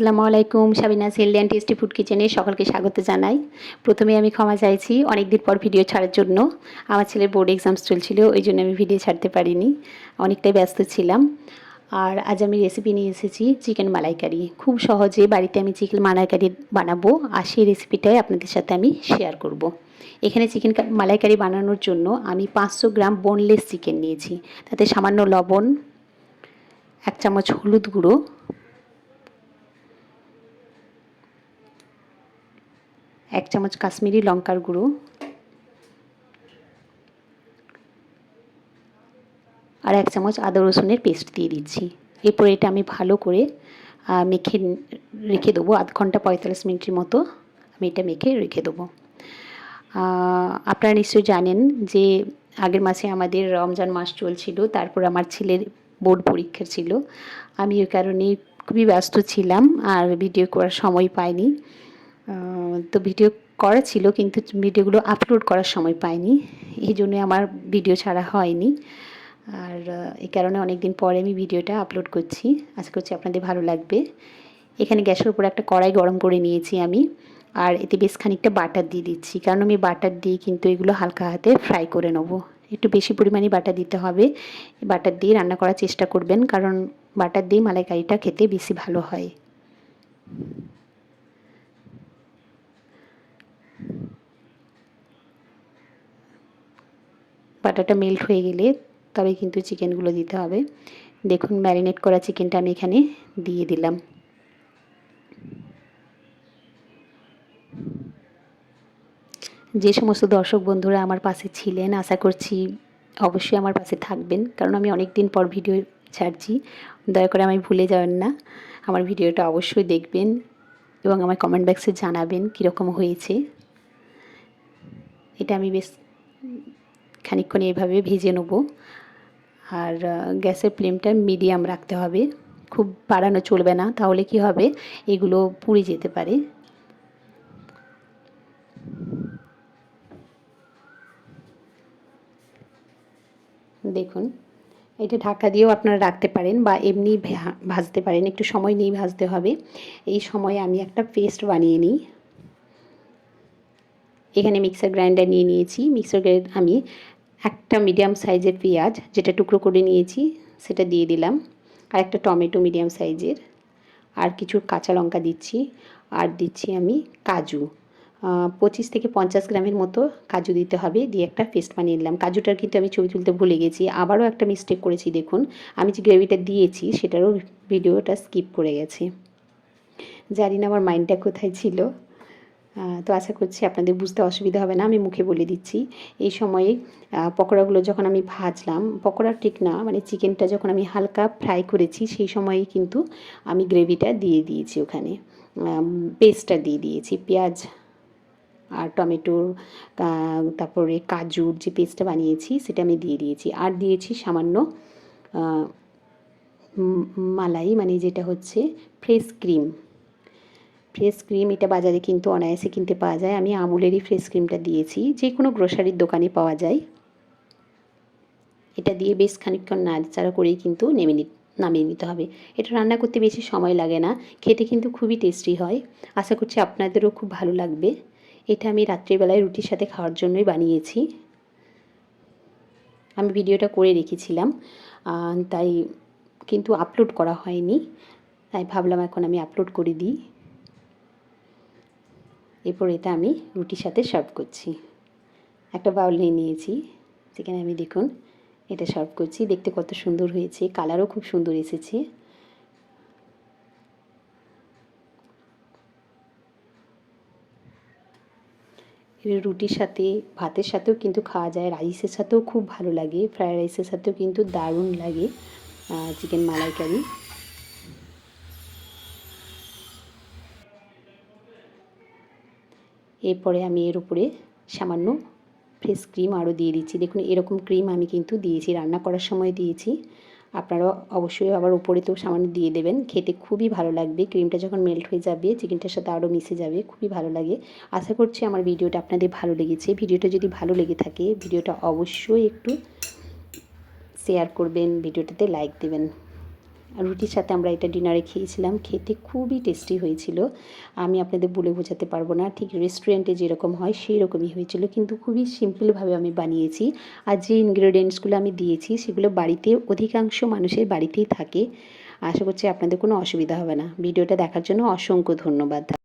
আসসালামু আলাইকুম। Sabinus healthy and tasty food কিচেনে সকলকে স্বাগত জানাই। প্রথমে আমি ক্ষমা চাইছি অনেকদিন পর ভিডিও ছাড়ার জন্য। আমার ছেলের বোর্ড এক্সামস চলছিল, ওই জন্য আমি ভিডিও ছাড়তে পারিনি, অনেকটাই ব্যস্ত ছিলাম। আর আজ আমি রেসিপি নিয়ে এসেছি চিকেন মালাইকারি। খুব সহজে বাড়িতে আমি চিকেন মালাইকারি বানাবো, আর সেই রেসিপিটাই আপনাদের সাথে আমি শেয়ার করব। এখানে চিকেন মালাইকারি বানানোর জন্য আমি 500 গ্রাম বোনলেস চিকেন নিয়েছি। তাতে সামান্য লবণ, 1 চামচ হলুদ গুঁড়ো, 1 চামচ কাশ্মীরি লঙ্কার গুঁড়ো আর 1 চামচ আদা রসুনের পেস্ট দিয়ে দিচ্ছি। এরপর এটা আমি ভালো করে মেখে রেখে দেবো। আধ ঘন্টা 45 মিনিটের মতো আমি এটা মেখে রেখে দেবো। আপনারা নিশ্চয়ই জানেন যে আগের মাসে আমাদের রমজান মাস চলছিল, তারপর আমার ছেলের বোর্ড পরীক্ষা ছিল। আমি ওই কারণে খুবই ব্যস্ত ছিলাম আর ভিডিও করার সময় পাইনি। তো ভিডিও করা ছিল কিন্তু ভিডিওগুলো আপলোড করার সময় পাইনি, এই জন্য আমার ভিডিও ছাড়া হয়নি। আর এই কারণে অনেক দিন পরে আমি ভিডিওটা আপলোড করছি। আশা করছি আপনাদের ভালো লাগবে। এখানে গ্যাসের উপরে একটা কড়াই গরম করে নিয়েছি আমি, আর এতে বেশ খানিকটা বাটার দিয়ে দিচ্ছি, কারণ আমি বাটার দিয়ে কিন্তু এগুলো হালকা হাতে ফ্রাই করে নেবো। একটু বেশি পরিমাণে বাটার দিতে হবে। বাটার দিয়ে রান্না করার চেষ্টা করবেন, কারণ বাটার দিয়ে মালাইকারিটা খেতে বেশি ভালো হয়। বাটারটা মেল্ট হয়ে গেলে তবে কিন্তু চিকেনগুলো দিতে হবে। দেখুন, ম্যারিনেট করা চিকেনটা আমি এখানে দিয়ে দিলাম। যে সমস্ত দর্শক বন্ধুরা আমার পাশে ছিলেন, আশা করছি অবশ্যই আমার পাশে থাকবেন, কারণ আমি অনেক দিন পর ভিডিও ছাড়ছি। দয়া করে আমায় ভুলে যাবেন না, আমার ভিডিওটা অবশ্যই দেখবেন এবং আমার কমেন্ট বক্সে জানাবেন কীরকম হয়েছে। এটা আমি বেশ খানিকক্ষণ এইভাবে ভেজে নেব। আর গ্যাসের ফ্লেমটা মিডিয়াম রাখতে হবে, খুব বাড়ানো চলবে না, তাহলে কি হবে, এগুলো পুড়ে যেতে পারে। দেখুন, এটা ঢাকা দিয়েও আপনারা রাখতে পারেন বা এমনি ভাজতে পারেন, একটু সময় নিয়ে ভাজতে হবে। এই সময়ে আমি একটা পেস্ট বানিয়ে নিই। এখানে মিক্সার গ্রাইন্ডার নিয়ে নিয়েছি। মিক্সার গ্রাইন্ডার আমি একটা মিডিয়াম সাইজের পেঁয়াজ যেটা টুকরো করে নিয়েছি সেটা দিয়ে দিলাম, আর একটা টমেটো মিডিয়াম সাইজের, আর কিছু কাঁচা লঙ্কা দিচ্ছি, আর দিচ্ছি আমি কাজু 25 থেকে 50 গ্রামের মতো কাজু দিতে হবে। দিয়ে একটা পেস্ট বানিয়ে নিলাম। কাজুটার কিন্তু আমি ছবি তুলতে ভুলে গেছি, আবারও একটা মিস্টেক করেছি। দেখুন, আমি যে গ্রেভিটা দিয়েছি সেটারও ভিডিওটা স্কিপ করে গেছি, জানি না আমার মাইন্ডটা কোথায় ছিল। তো আশা করছি আপনাদের বুঝতে অসুবিধা হবে না, আমি মুখে বলে দিচ্ছি। এই সময়ে পকোড়াগুলো যখন আমি ভাজলাম, পকোড়া ঠিক না, মানে চিকেনটা যখন আমি হালকা ফ্রাই করেছি, সেই সময়েই কিন্তু আমি গ্রেভিটা দিয়ে দিয়েছি, ওখানে পেস্টটা দিয়ে দিয়েছি, পেঁয়াজ আর টমেটোর, তারপরে কাজুর যে পেস্টটা বানিয়েছি সেটা আমি দিয়ে দিয়েছি, আর দিয়েছি সামান্য মালাই, মানে যেটা হচ্ছে ফ্রেশ ক্রিম। ফ্রেশ ক্রিম এটা বাজারে কিন্তু অনায়াসে কিনতে পাওয়া যায়, আমি আমুলেরই ফ্রেশ ক্রিমটা দিয়েছি, যে কোনো গ্রোসারির দোকানে পাওয়া যায়। এটা দিয়ে বেশ খানিকক্ষণ নাড়াচাড়া করেই কিন্তু নামিয়ে নিতে হবে। এটা রান্না করতে বেশি সময় লাগে না, খেতে কিন্তু খুবই টেস্টি হয়। আশা করছি আপনাদেরও খুব ভালো লাগবে। এটা আমি রাত্রিবেলায় রুটির সাথে খাওয়ার জন্যই বানিয়েছি। আমি ভিডিওটা করে রেখেছিলাম, তাই কিন্তু আপলোড করা হয়নি, তাই ভাবলাম এখন আমি আপলোড করে দিই। এরপর এটা আমি রুটির সাথে সার্ভ করছি। একটা বাউল নিয়ে নিয়েছি, যেখানে আমি দেখুন এটা সার্ভ করছি। দেখতে কত সুন্দর হয়েছে, কালারও খুব সুন্দর এসেছে। রুটির সাথে, ভাতের সাথেও কিন্তু খাওয়া যায়, রাইসের সাথেও খুব ভালো লাগে, ফ্রায়েড রাইসের সাথেও কিন্তু দারুণ লাগে চিকেন মালাইকারি। এরপরে আমি এর উপরে সামান্য ফ্রেশ ক্রিম আরও দিয়ে দিচ্ছি। দেখুন, এরকম ক্রিম আমি কিন্তু দিয়েছি, রান্না করার সময় দিয়েছি। আপনারাও অবশ্যই আবার উপরে তো সামান্য দিয়ে দেবেন, খেতে খুবই ভালো লাগবে। ক্রিমটা যখন মেল্ট হয়ে যাবে চিকেনটার সাথে আরও মিশে যাবে, খুবই ভালো লাগে। আশা করছি আমার ভিডিওটা আপনাদের ভালো লেগেছে। ভিডিওটা যদি ভালো লেগে থাকে ভিডিওটা অবশ্যই একটু শেয়ার করবেন, ভিডিওটাতে লাইক দেবেন। রুটির সাথে আমরা এটা ডিনারে খেয়েছিলাম। খেতে খুবই টেস্টি হয়েছিল। আমি আপনাদের বলে বোঝাতে পারবো না, ঠিক রেস্টুরেন্টে যেরকম হয় সেই রকমই হয়েছিল, কিন্তু খুবই সিম্পলভাবে আমি বানিয়েছি। আর যে ইনগ্রেডিয়েন্টসগুলো আমি দিয়েছি সেগুলো বাড়িতে অধিকাংশ মানুষের বাড়িতেই থাকে। আশা করছি আপনাদের কোনো অসুবিধা হবে না। ভিডিওটা দেখার জন্য অসংখ্য ধন্যবাদ।